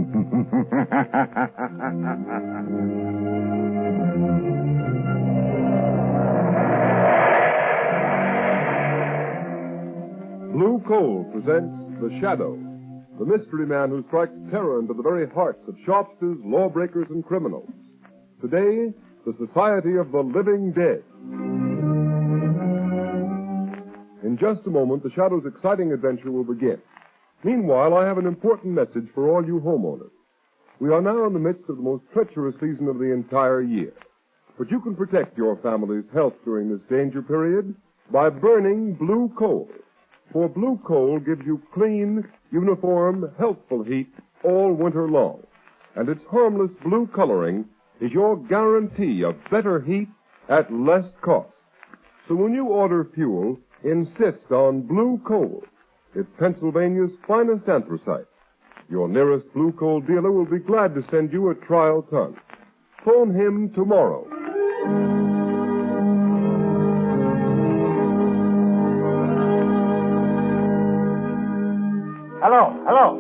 Blue Coal presents The Shadow, the mystery man who strikes terror into the very hearts of shopsters, lawbreakers, and criminals. Today, the Society of the Living Dead. In just a moment, The Shadow's exciting adventure will begin. Meanwhile, I have an important message for all you homeowners. We are now in the midst of the most treacherous season of the entire year. But you can protect your family's health during this danger period by burning blue coal. For blue coal gives you clean, uniform, healthful heat all winter long. And its harmless blue coloring is your guarantee of better heat at less cost. So when you order fuel, insist on blue coal. It's Pennsylvania's finest anthracite. Your nearest blue coal dealer will be glad to send you a trial ton. Phone him tomorrow. Hello.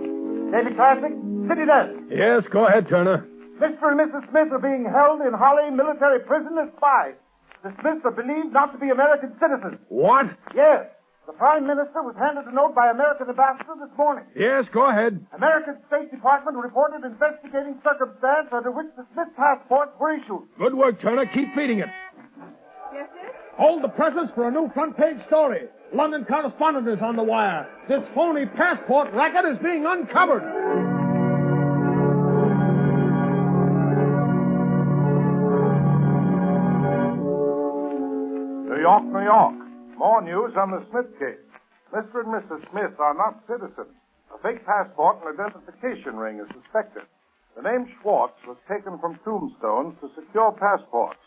Daily Classic, City Desk. Yes, go ahead, Turner. Mr. and Mrs. Smith are being held in Holly military prison as spies. The Smiths are believed not to be American citizens. What? Yes. The Prime Minister was handed a note by American ambassador this morning. Yes, go ahead. American State Department reported investigating circumstance under which the Smith passports were issued. Good work, Turner. Keep feeding it. Yes, sir? Hold the presses for a new front-page story. London correspondent is on the wire. This phony passport racket is being uncovered. New York, New York. More news on the Smith case. Mr. and Mrs. Smith are not citizens. A fake passport and identification ring is suspected. The name Schwartz was taken from tombstones to secure passports.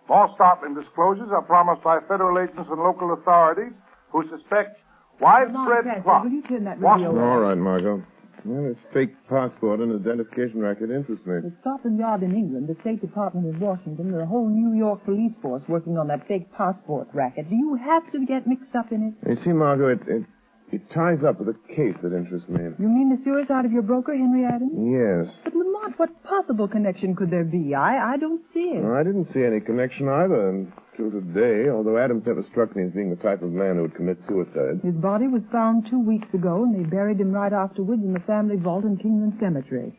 More startling disclosures are promised by federal agents and local authorities who suspect widespread plot. Will you turn that radio All right, Margot. Well, this fake passport and identification racket interests me. The Scotland Yard in England, the State Department in Washington, and the whole New York police force working on that fake passport racket. Do you have to get mixed up in it? You see, Margot, it ties up with a case that interests me. You mean the suicide of your broker, Henry Adams? Yes. But, Lamont, what possible connection could there be? I don't see it. Well, I didn't see any connection either until today, although Adams never struck me as being the type of man who would commit suicide. His body was found 2 weeks ago, and they buried him right afterwards in the family vault in Kingman Cemetery.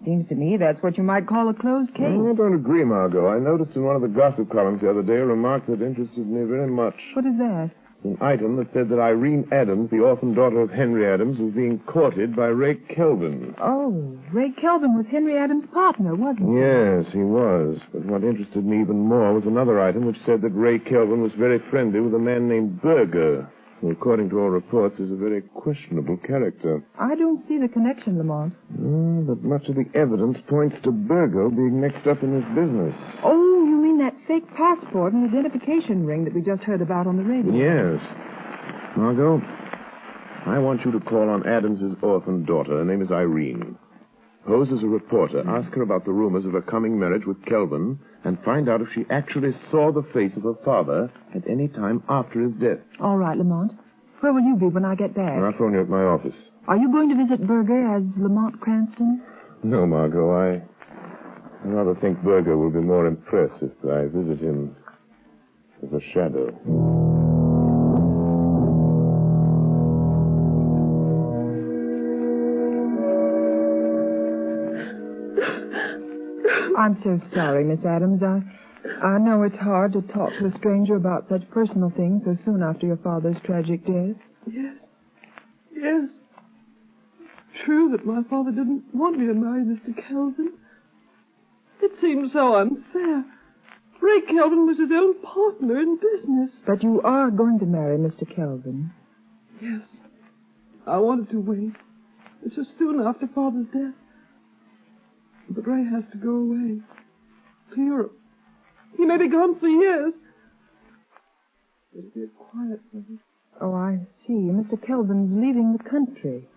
Seems to me that's what you might call a closed case. Well, I don't agree, Margot. I noticed in one of the gossip columns the other day a remark that interested me very much. What is that? An item that said that Irene Adams, the orphan daughter of Henry Adams, was being courted by Ray Kelvin. Oh, Ray Kelvin was Henry Adams' partner, wasn't he? Yes, he was. But what interested me even more was another item which said that Ray Kelvin was very friendly with a man named Berger, who, according to all reports, is a very questionable character. I don't see the connection, Lamont. But much of the evidence points to Berger being mixed up in this business. Oh, you mean that fake passport and identification ring that we just heard about on the radio? Yes. Margot, I want you to call on Adams's orphan daughter. Her name is Irene. Pose as a reporter. Ask her about the rumors of her coming marriage with Kelvin and find out if she actually saw the face of her father at any time after his death. All right, Lamont. Where will you be when I get back? I'll phone you at my office. Are you going to visit Berger as Lamont Cranston? No, Margot. I rather think Berger will be more impressed if I visit him as a shadow. I'm so sorry, Miss Adams. I know it's hard to talk to a stranger about such personal things so soon after your father's tragic death. Yes. True that my father didn't want me to marry Mr. Kelvin. It seems so unfair. Ray Kelvin was his own partner in business. But you are going to marry Mr. Kelvin. Yes. I wanted to wait. It's so soon after Father's death. But Ray has to go away. To Europe. He may be gone for years. It'll be a quiet place. Oh, I see. Mr. Kelvin's leaving the country.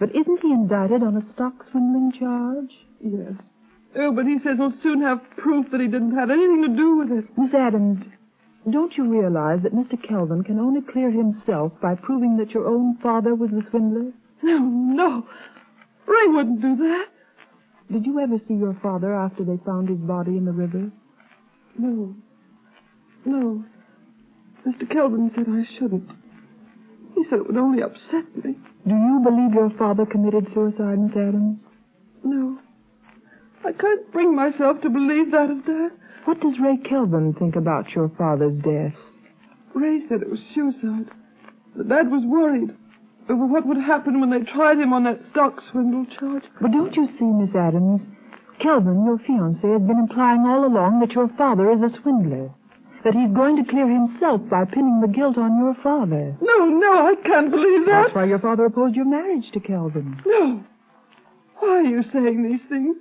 But isn't he indicted on a stock swindling charge? Yes. Oh, but he says he'll soon have proof that he didn't have anything to do with it. Miss Adams, don't you realize that Mr. Kelvin can only clear himself by proving that your own father was the swindler? No. Ray wouldn't do that. Did you ever see your father after they found his body in the river? No. No. Mr. Kelvin said I shouldn't. He said it would only upset me. Do you believe your father committed suicide, Miss Adams? No. I can't bring myself to believe that of Dad. What does Ray Kelvin think about your father's death? Ray said it was suicide. But Dad was worried over what would happen when they tried him on that stock swindle charge. But don't you see, Miss Adams, Kelvin, your fiancé, has been implying all along that your father is a swindler. That he's going to clear himself by pinning the guilt on your father. No, I can't believe that. That's why your father opposed your marriage to Kelvin. No. Why are you saying these things?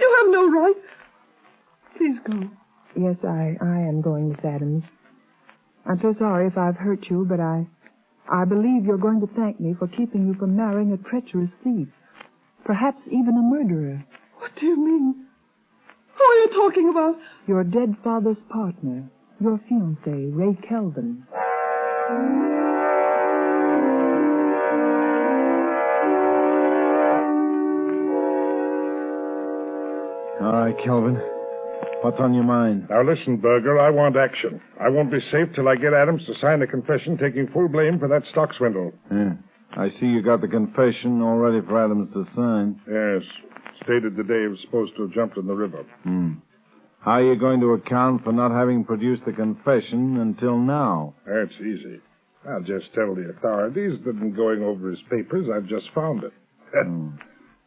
You have no right. Please go. Yes, I am going, Miss Adams. I'm so sorry if I've hurt you, but I believe you're going to thank me for keeping you from marrying a treacherous thief. Perhaps even a murderer. What do you mean? Who are you talking about? Your dead father's partner. Your fiancé, Ray Kelvin. All right, Kelvin. What's on your mind? Now listen, Berger, I want action. I won't be safe till I get Adams to sign a confession taking full blame for that stock swindle. Yeah. I see you got the confession all ready for Adams to sign. Yes. Stated the day he was supposed to have jumped in the river. How are you going to account for not having produced the confession until now? That's easy. I'll just tell the authorities that in going over his papers, I've just found it.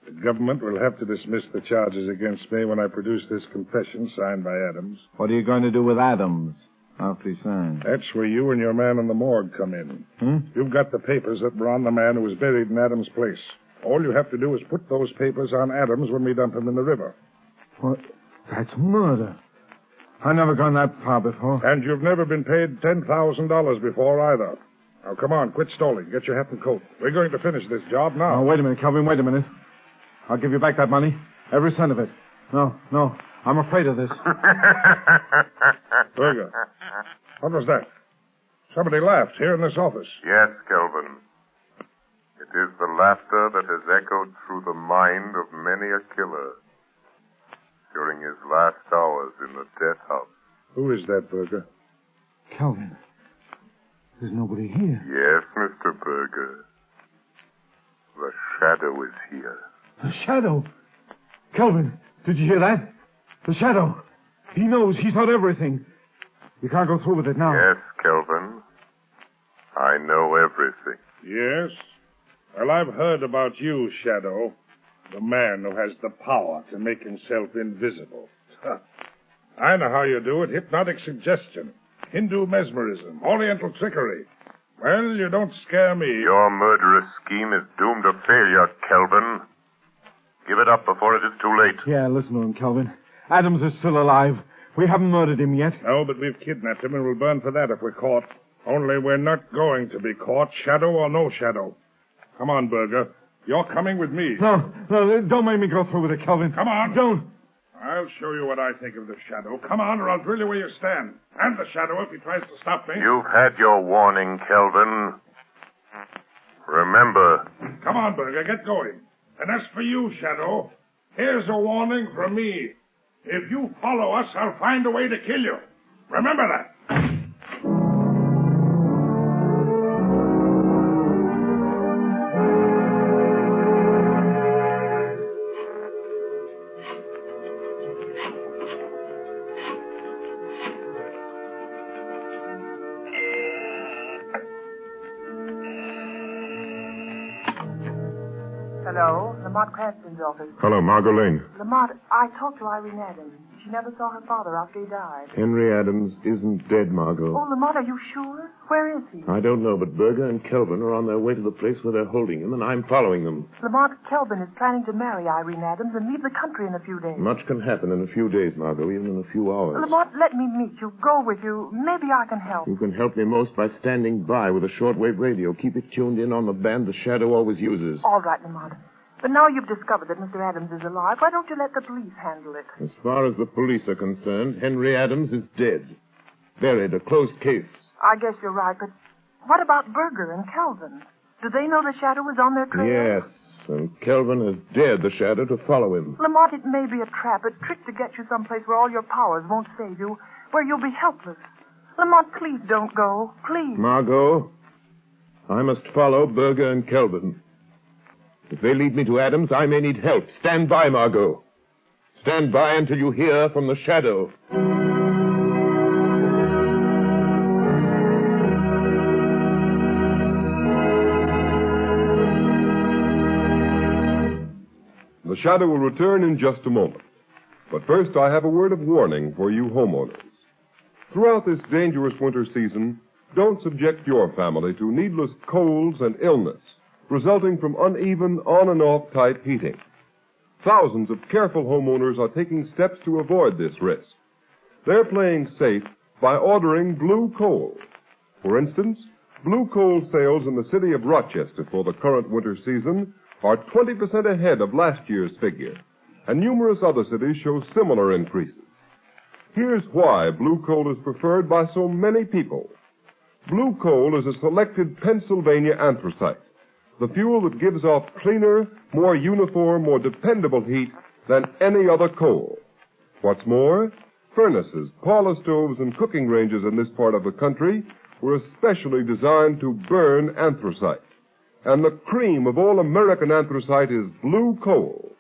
The government will have to dismiss the charges against me when I produce this confession signed by Adams. What are you going to do with Adams after he signs? That's where you and your man in the morgue come in. You've got the papers that were on the man who was buried in Adams' place. All you have to do is put those papers on Adams when we dump him in the river. What? That's murder. I've never gone that far before. And you've never been paid $10,000 before either. Now, come on, quit stalling. Get your hat and coat. We're going to finish this job now. Oh, wait a minute, Kelvin, wait a minute. I'll give you back that money. Every cent of it. No. I'm afraid of this. Berger, what was that? Somebody laughed here in this office. Yes, Kelvin. It is the laughter that has echoed through the mind of many a killer during his last hours in the death house. Who is that, Berger? Kelvin. There's nobody here. Yes, Mr. Berger. The shadow is here. The shadow? Kelvin, did you hear that? The shadow. He knows. He's heard everything. You can't go through with it now. Yes, Kelvin. I know everything. Yes? Well, I've heard about you, Shadow. The man who has the power to make himself invisible. I know how you do it. Hypnotic suggestion. Hindu mesmerism. Oriental trickery. Well, you don't scare me. Your murderous scheme is doomed to failure, Kelvin. Give it up before it is too late. Yeah, listen to him, Kelvin. Adams is still alive. We haven't murdered him yet. No, but we've kidnapped him and we'll burn for that if we're caught. Only we're not going to be caught, shadow or no shadow. Come on, Berger. You're coming with me. No, don't make me go through with it, Kelvin. Come on. Don't. I'll show you what I think of the shadow. Come on, or I'll drill you where you stand. And the shadow if he tries to stop me. You've had your warning, Kelvin. Remember. Come on, Berger, get going. And as for you, Shadow, here's a warning from me. If you follow us, I'll find a way to kill you. Remember that. Hello, Lamont Cranston's office. Hello, Margot Lane. Lamont, I talked to Irene Adams. She never saw her father after he died. Henry Adams isn't dead, Margot. Oh, Lamont, are you sure? Where is he? I don't know, but Berger and Kelvin are on their way to the place where they're holding him, and I'm following them. Lamont, Kelvin is planning to marry Irene Adams and leave the country in a few days. Much can happen in a few days, Margot, even in a few hours. Lamont, let me meet you. Go with you. Maybe I can help. You can help me most by standing by with a shortwave radio. Keep it tuned in on the band the Shadow always uses. All right, Lamont. But now you've discovered that Mr. Adams is alive, why don't you let the police handle it? As far as the police are concerned, Henry Adams is dead. Buried, a closed case. I guess you're right, but what about Berger and Kelvin? Do they know the shadow is on their trail? Yes. and Kelvin has dared the shadow to follow him. Lamont, it may be a trap, a trick to get you someplace where all your powers won't save you, where you'll be helpless. Lamont, please don't go. Please. Margot, I must follow Berger and Kelvin. If they lead me to Adams, I may need help. Stand by, Margot. Stand by until you hear from the shadow. The shadow will return in just a moment. But first, I have a word of warning for you homeowners. Throughout this dangerous winter season, don't subject your family to needless colds and illness resulting from uneven on and off type heating. Thousands of careful homeowners are taking steps to avoid this risk. They're playing safe by ordering blue coal. For instance, blue coal sales in the city of Rochester for the current winter season are 20% ahead of last year's figure, and numerous other cities show similar increases. Here's why blue coal is preferred by so many people. Blue coal is a selected Pennsylvania anthracite, the fuel that gives off cleaner, more uniform, more dependable heat than any other coal. What's more, furnaces, parlor stoves, and cooking ranges in this part of the country were especially designed to burn anthracite. And the cream of all American anthracite is blue coal.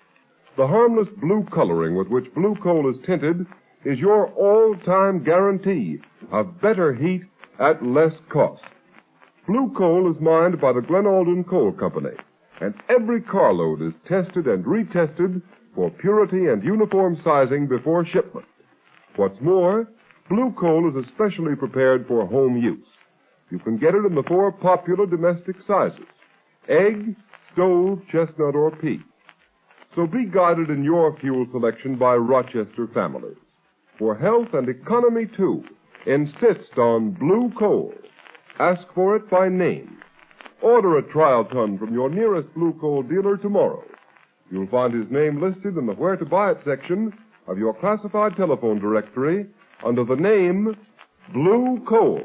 The harmless blue coloring with which blue coal is tinted is your all-time guarantee of better heat at less cost. Blue coal is mined by the Glenalden Coal Company, and every carload is tested and retested for purity and uniform sizing before shipment. What's more, blue coal is especially prepared for home use. You can get it in the 4 popular domestic sizes: egg, stove, chestnut, or pea. So be guided in your fuel selection by Rochester families. For health and economy, too, insist on blue coal. Ask for it by name. Order a trial ton from your nearest blue coal dealer tomorrow. You'll find his name listed in the Where to Buy It section of your classified telephone directory under the name Blue Coal.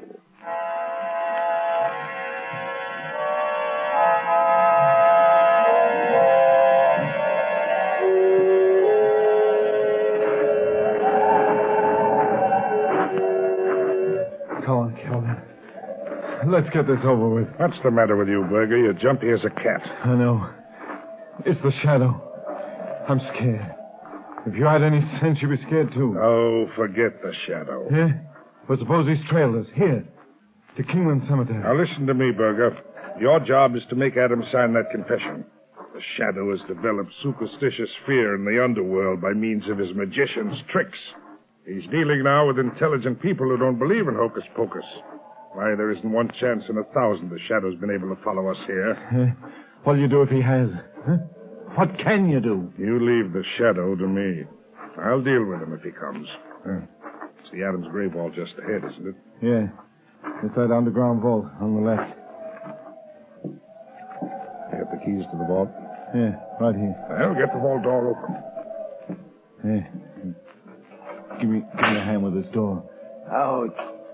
Let's get this over with. What's the matter with you, Berger? You're jumpy as a cat. I know. It's the shadow. I'm scared. If you had any sense, you'd be scared, too. Oh, forget the shadow. Yeah? But suppose he's trailed us. Here. To Kingland Cemetery. Now, listen to me, Berger. Your job is to make Adams sign that confession. The shadow has developed superstitious fear in the underworld by means of his magician's tricks. He's dealing now with intelligent people who don't believe in hocus pocus. Why, there isn't one chance in 1,000 the shadow's been able to follow us here. What'll you do if he has? Huh? What can you do? You leave the shadow to me. I'll deal with him if he comes. It's the Adams grave vault just ahead, isn't it? Yeah. It's that underground vault on the left. You got the keys to the vault? Yeah, right here. Well, get the vault door open. Yeah. Give me a hand with this door. Ouch.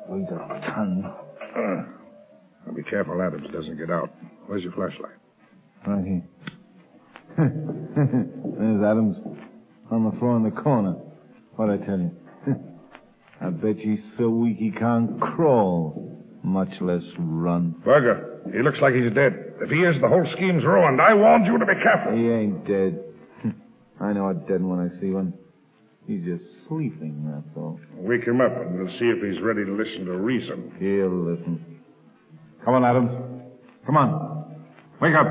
Weighs a ton. Now be careful Adams doesn't get out. Where's your flashlight? Right here. There's Adams on the floor in the corner. What'd I tell you? I bet he's so weak he can't crawl, much less run. Berger, he looks like he's dead. If he is, the whole scheme's ruined. I warned you to be careful. He ain't dead. I know a dead one when I see one. He's just sleeping, that's all. Wake him up, and we'll see if he's ready to listen to reason. He'll listen. Come on, Adams. Come on. Wake up.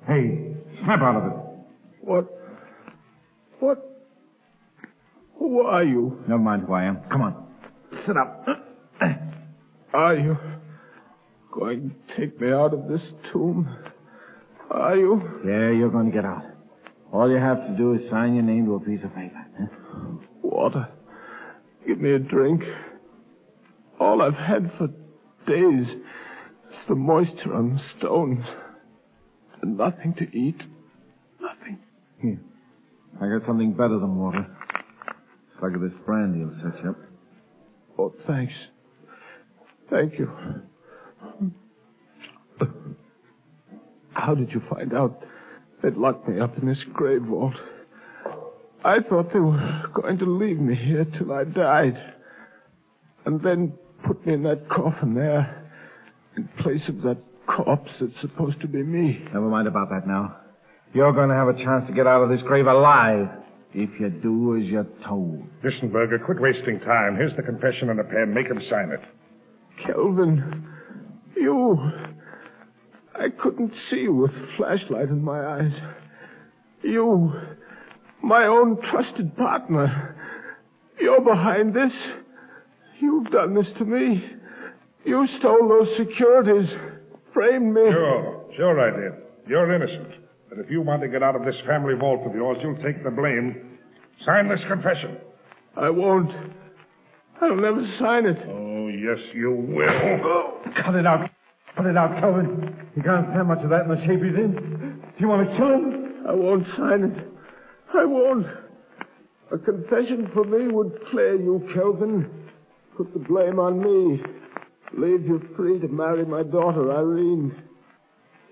Hey, snap out of it. What? Who are you? Never mind who I am. Come on. Sit up. Are you going to take me out of this tomb? Are you? Yeah, you're going to get out. All you have to do is sign your name to a piece of paper. Huh? Water. Give me a drink. All I've had for days is the moisture on the stones. And nothing to eat. Nothing. Here. I got something better than water. Slug of this brandy will set you up. Oh, thanks. Thank you. How did you find out They'd locked me up in this grave vault. I thought they were going to leave me here till I died. And then put me in that coffin there, in place of that corpse that's supposed to be me. Never mind about that now. You're going to have a chance to get out of this grave alive, if you do as you're told. Listen, Berger, quit wasting time. Here's the confession and a pen. Make him sign it. Kelvin, you... I couldn't see you with a flashlight in my eyes. You, my own trusted partner, you're behind this. You've done this to me. You stole those securities, framed me. Sure I did. You're innocent. But if you want to get out of this family vault of yours, you'll take the blame. Sign this confession. I won't. I'll never sign it. Oh, yes, you will. Cut it out. Cut it out, Kelvin. You can't stand much of that in the shape he's in. Do you want to kill him? I won't sign it. I won't. A confession for me would clear you, Kelvin. Put the blame on me. Leave you free to marry my daughter, Irene.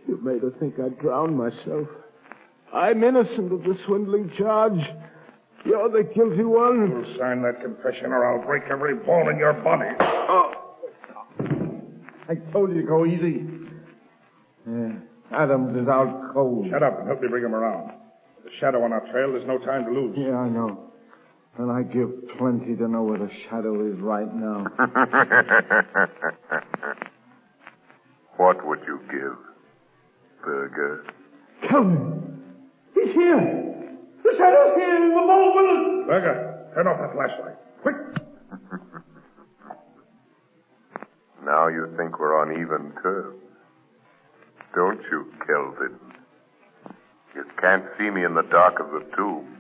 You made her think I'd drowned myself. I'm innocent of the swindling charge. You're the guilty one. You'll sign that confession or I'll break every bone in your body. Oh. I told you to go easy. Yeah. Adams is out cold. Shut up and help me bring him around. The shadow on our trail, there's no time to lose. Yeah, I know. And I give plenty to know where the shadow is right now. What would you give, Berger? Kelvin! He's here! The shadow's here in the vault with us! Berger, turn off that flashlight. Quick! Now you think we're on even terms. Don't you, Kelvin? You can't see me in the dark of the tomb.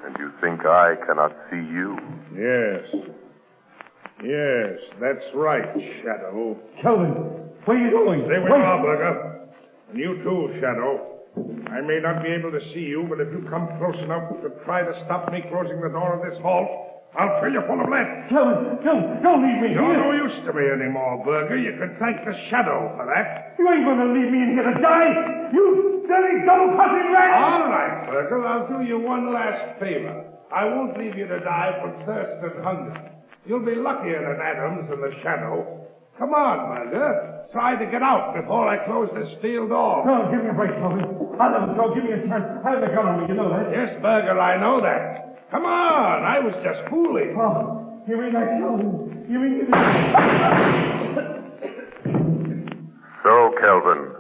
And you think I cannot see you? Yes, that's right, Shadow. Kelvin, where are you going? Stay where you are, Berger. And you too, Shadow. I may not be able to see you, but if you come close enough to try to stop me closing the door of this vault, I'll fill you full of lead. Kelvin, don't leave me You're here. no use to me anymore, Berger. You can thank the Shadow for that. You ain't going to leave me in here to die. You dirty, double-crossing rat. All right, Berger. I'll do you one last favor. I won't leave you to die from thirst and hunger. You'll be luckier than Adams and the Shadow. Come on, Berger. Try to get out before I close this steel door. No, give me a break, Kelvin. I'll never go. Give me a chance. I have the gun on me, you know that. Yes, Berger, I know that. Come on, I was just fooling. Oh, you mean that, Kelvin? You mean... So, Kelvin,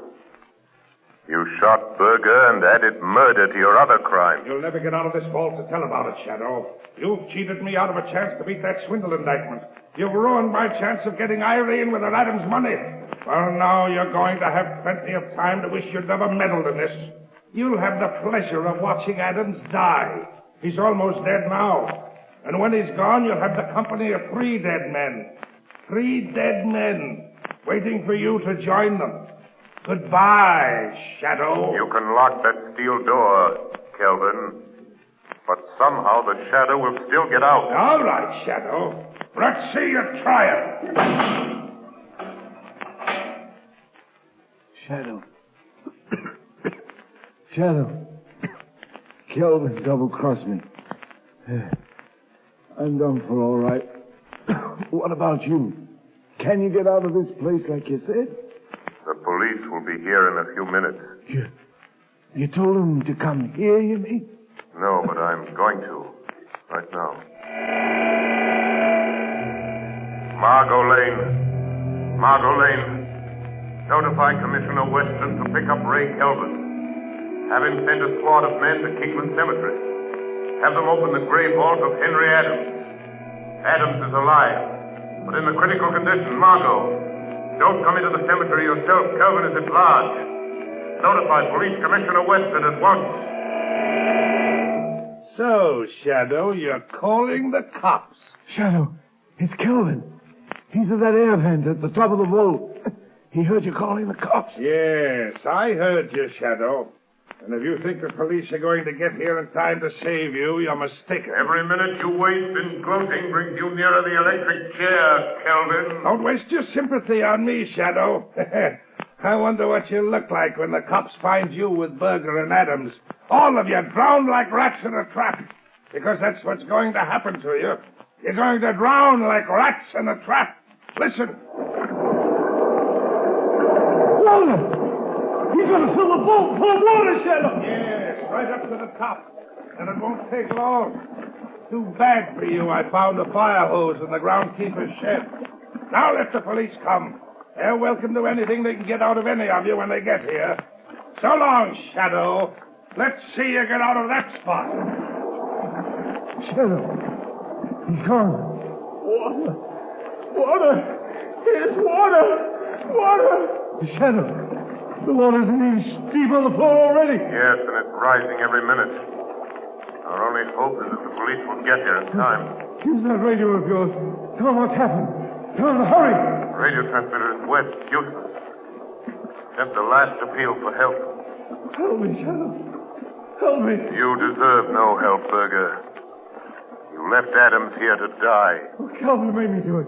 you shot Berger and added murder to your other crime. You'll never get out of this vault to tell about it, Shadow. You've cheated me out of a chance to beat that swindle indictment. You've ruined my chance of getting Irene with her Adams money. Well, now you're going to have plenty of time to wish you'd never meddled in this. You'll have the pleasure of watching Adams die. He's almost dead now. And when he's gone, you'll have the company of 3 dead men. 3 dead men waiting for you to join them. Goodbye, Shadow. You can lock that steel door, Kelvin. But somehow the Shadow will still get out. All right, Shadow. Let's see you try it. Shadow. Shadow. Kelvin double-crossed me. I'm done for all right. What about you? Can you get out of this place like you said? The police will be here in a few minutes. You told them to come here, you mean? No, but I'm going to. Right now. Margot Lane. Notify Commissioner Weston to pick up Ray Kelvin. Have him send a squad of men to Kingman Cemetery. Have them open the grave vault of Henry Adams. Adams is alive, but in a critical condition. Margot, don't come into the cemetery yourself. Kelvin is at large. Notify Police Commissioner Weston at once. So, Shadow, you're calling the cops. Shadow, it's Kelvin. He's at that air vent at the top of the vault. He heard you calling the cops. Yes, I heard you, Shadow. And if you think the police are going to get here in time to save you, you're mistaken. Every minute you waste in gloating brings you nearer the electric chair, Kelvin. Don't waste your sympathy on me, Shadow. I wonder what you look like when the cops find you with Berger and Adams. All of you drowned like rats in a trap. Because that's what's going to happen to you. You're going to drown like rats in a trap. Listen. Water! He's going to fill the boat full of water, Shadow! Yes, right up to the top. And it won't take long. Too bad for you I found a fire hose in the groundkeeper's shed. Now let the police come. They're welcome to anything they can get out of any of you when they get here. So long, Shadow. Let's see you get out of that spot. Shadow. He's gone. Water. Water. Here's water. Water. Shadow. The water's an inch deep on the floor already. Yes, and it's rising every minute. Our only hope is that the police will get here in time. Use that radio of yours. Tell them what's happened. Tell them to hurry. Radio transmitter is west, useless. Just a last appeal for help. Help me, Shadow. Help me. You deserve no help, Berger. You left Adams here to die. Oh, Calvin made me do it.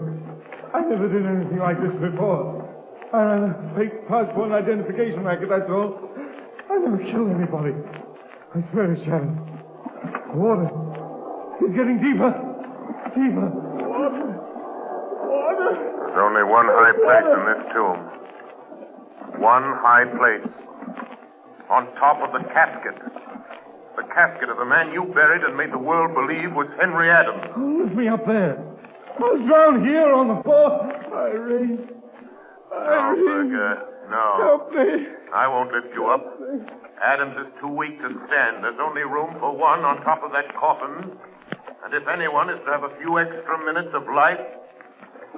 I never did anything like this before. I ran a fake passport and identification racket, that's all. I never killed anybody. I swear it, Shadow. The water. It's getting deeper. Deeper. Water. Water. There's only one high place in this tomb. One high place. On top of the casket. The casket of the man you buried and made the world believe was Henry Adams. Oh, lift me up there. I was down here on the floor. Irene. No, Berger. No. Help me. I won't lift you up. Adams is too weak to stand. There's only room for one on top of that coffin. And if anyone is to have a few extra minutes of life,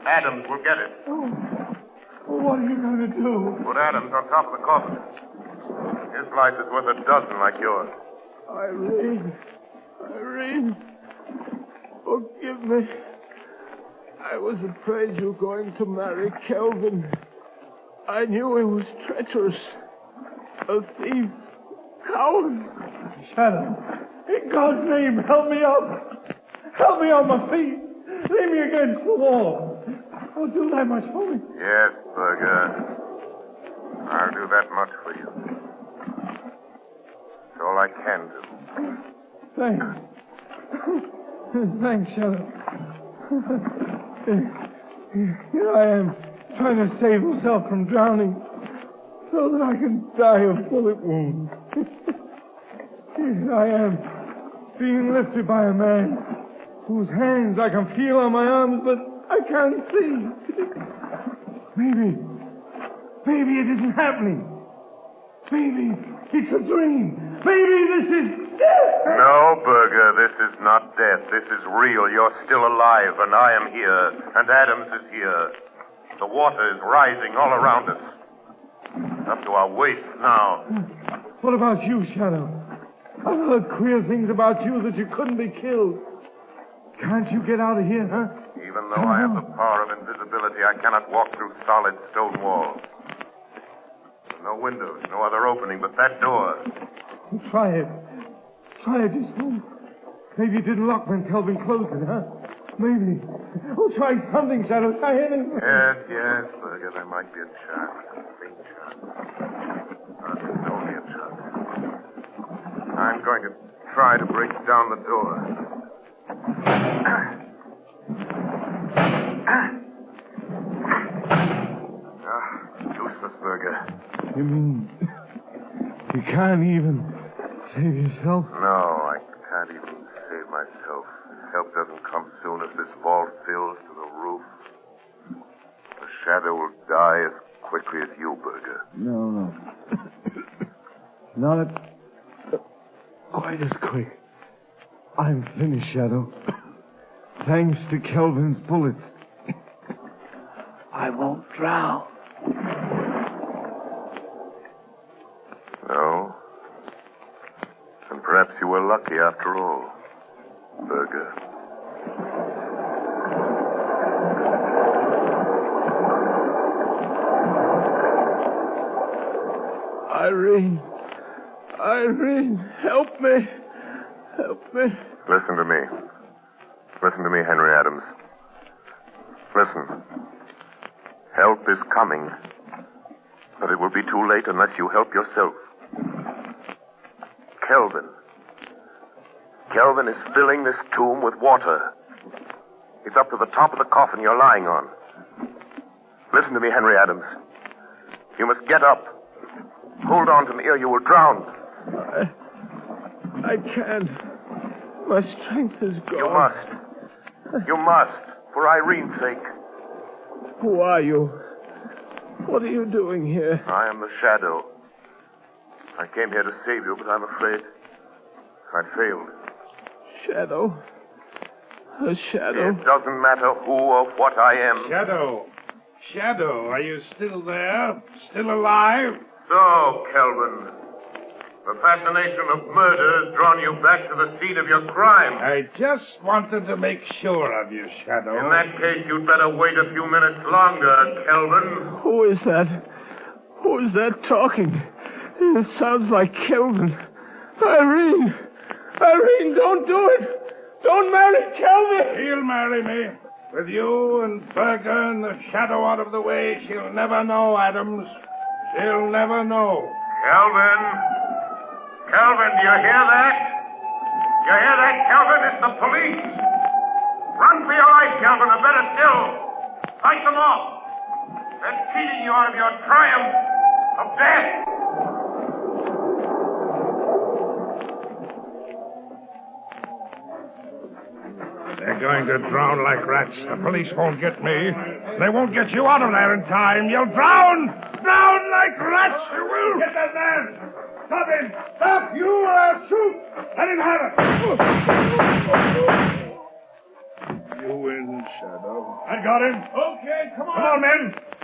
Adams will get it. Oh, what are you going to do? Put Adams on top of the coffin. His life is worth a dozen like yours. Irene. Irene. Forgive me. I was afraid you were going to marry Kelvin. I knew he was treacherous. A thief. Coward. Shadow. In God's name, help me up. Help me on my feet. Lay me against the wall. Oh, do that much for me. Yes, Berger. I'll do that much for you. It's all I can do. Thanks. Thanks, Shadow. Here I am, trying to save myself from drowning, so that I can die of bullet wounds. Here I am, being lifted by a man whose hands I can feel on my arms, but I can't see. Maybe it isn't happening. Maybe it's a dream. Maybe this is death. No, Berger, this is not death. This is real. You're still alive, and I am here, and Adams is here. The water is rising all around us. Up to our waist now. What about you, Shadow? I've heard queer things about you that you couldn't be killed. Can't you get out of here, huh? Even though I have the power of invisibility, I cannot walk through solid stone walls. No windows, no other opening but that door. Try it. Try it this time. Maybe it didn't lock when Kelvin closed it, huh? Maybe. Oh, try something, Shadow. Try anything. Yes, Berger, there might be a chance. A faint chance. But it's only a chance. I'm going to try to break down the door. Useless, Berger. You mean you can't even save yourself? No, I can't even save myself. Help doesn't come soon as this vault fills to the roof. The Shadow will die as quickly as you, Berger. No. Not quite as quick. I'm finished, Shadow. Thanks to Kelvin's bullets. I won't drown. No? And perhaps you were lucky after all, Berger. Irene, help me. Help me. Listen to me. Listen to me, Henry Adams. Listen. Help is coming. But it will be too late unless you help yourself. Kelvin. Kelvin is filling this tomb with water. It's up to the top of the coffin you're lying on. Listen to me, Henry Adams. You must get up. Hold on to me or you will drown. I can't. My strength is gone. You must. You must, for Irene's sake. Who are you? What are you doing here? I am the Shadow. I came here to save you, but I'm afraid I failed. Shadow? A shadow? It doesn't matter who or what I am. Shadow. Shadow, are you still there? Still alive? So, Kelvin, the fascination of murder has drawn you back to the scene of your crime. I just wanted to make sure of you, Shadow. In that case, you'd better wait a few minutes longer, Kelvin. Who is that? Who is that talking? It sounds like Kelvin. Irene! Irene, don't do it! Don't marry Kelvin! She'll marry me. With you and Berger and the Shadow out of the way, she'll never know, Adams. She'll never know. Kelvin! Kelvin, do you hear that? You hear that, Kelvin? It's the police. Run for your life, Kelvin, or better still, fight them off. They're cheating you out of your triumph of death. They're going to drown like rats. The police won't get me. They won't get you out of there in time. You'll drown! Drown like rats, you will! Get that man! Stop him! Stop! You or I'll shoot! Let him have it! You win, Shadow. I got him. Okay, come on. Come on, men.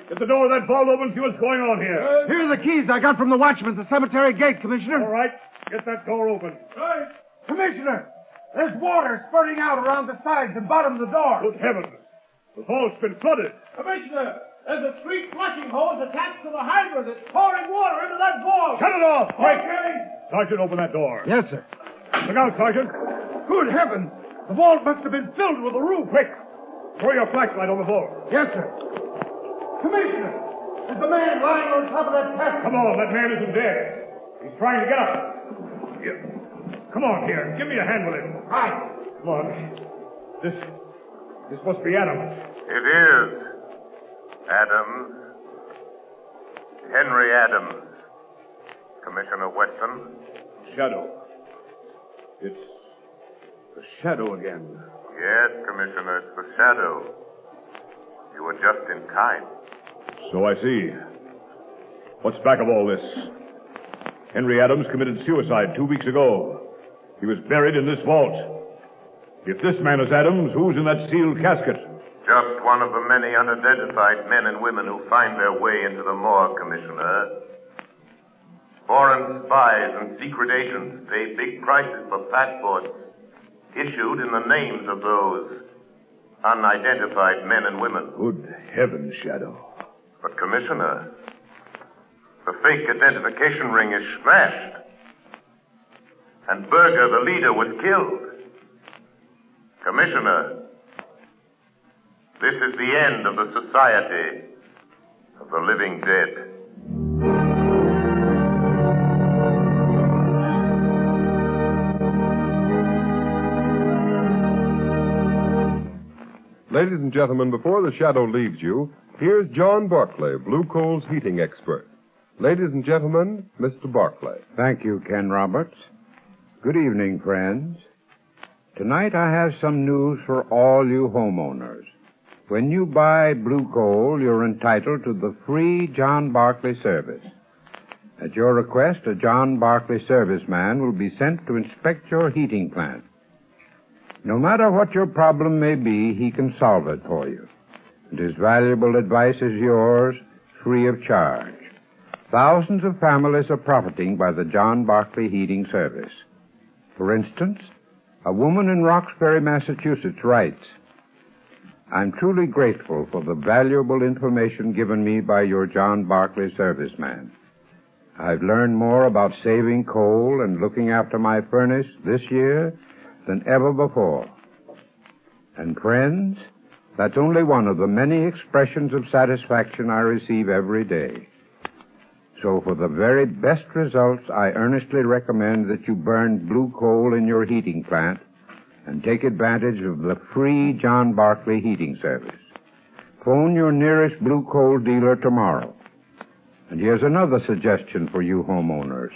Get the door of that vault open, see what's going on here. Here are the keys I got from the watchman at the cemetery gate, Commissioner. All right. Get that door open. Right. Commissioner, there's water spurting out around the sides and bottom of the door. Good heavens. The vault's been flooded. Commissioner, there's a street flushing hose attached to the hydrant that's pouring water into that vault. Shut it off, quick. Okay. Sergeant, open that door. Yes, sir. Look out, Sergeant. Good heavens. The vault must have been filled with the roof. Quick. Throw your flashlight on the vault. Yes, sir. Commissioner, is the man lying on top of that casket? Come on, that man isn't dead. He's trying to get up. Yeah. Come on, here. Give me a hand with him. Right. Come on. This must be Adams. It is. Adams. Henry Adams. Commissioner Weston. Shadow. It's the Shadow again. Yes, Commissioner, it's the Shadow. You were just in time. So I see. What's back of all this? Henry Adams committed suicide 2 weeks ago. He was buried in this vault. If this man is Adams, who's in that sealed casket? Just one of the many unidentified men and women who find their way into the morgue, Commissioner. Foreign spies and secret agents pay big prices for passports issued in the names of those unidentified men and women. Good heavens, Shadow. But, Commissioner, the fake identification ring is smashed. And Berger, the leader, was killed. Commissioner, this is the end of the Society of the Living Dead. Ladies and gentlemen, before the Shadow leaves you, here's John Barclay, Blue Coal's heating expert. Ladies and gentlemen, Mr. Barclay. Thank you, Ken Roberts. Good evening, friends. Tonight I have some news for all you homeowners. When you buy Blue Coal, you're entitled to the free John Barclay service. At your request, a John Barclay serviceman will be sent to inspect your heating plant. No matter what your problem may be, he can solve it for you. And his valuable advice is yours, free of charge. Thousands of families are profiting by the John Barclay heating service. For instance, a woman in Roxbury, Massachusetts writes, I'm truly grateful for the valuable information given me by your John Barclay serviceman. I've learned more about saving coal and looking after my furnace this year than ever before. And friends, that's only one of the many expressions of satisfaction I receive every day. So for the very best results, I earnestly recommend that you burn blue coal in your heating plant and take advantage of the free John Barclay heating service. Phone your nearest blue coal dealer tomorrow. And here's another suggestion for you homeowners.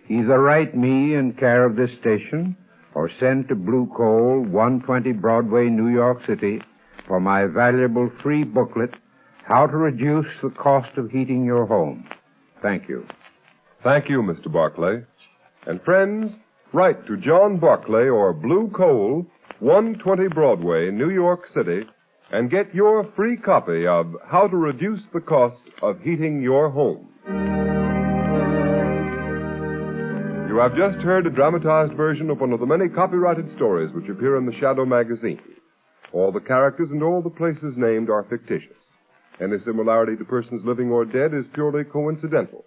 Either write me in care of this station or send to Blue Coal, 120 Broadway, New York City, for my valuable free booklet, How to Reduce the Cost of Heating Your Home. Thank you. Thank you, Mr. Barclay. And friends, write to John Barclay or Blue Coal, 120 Broadway, New York City, and get your free copy of How to Reduce the Cost of Heating Your Home. You have just heard a dramatized version of one of the many copyrighted stories which appear in the Shadow magazine. All the characters and all the places named are fictitious. Any similarity to persons living or dead is purely coincidental.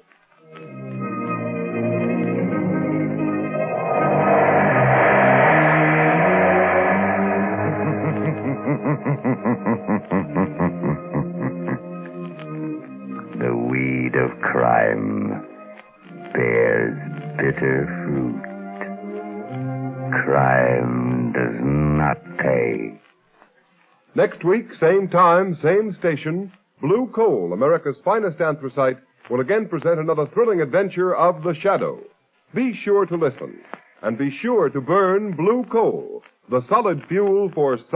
The weed of crime bears bitter fruit. Crime does not pay. Next week, same time, same station, Blue Coal, America's finest anthracite, will again present another thrilling adventure of the Shadow. Be sure to listen, and be sure to burn Blue Coal, the solid fuel for solid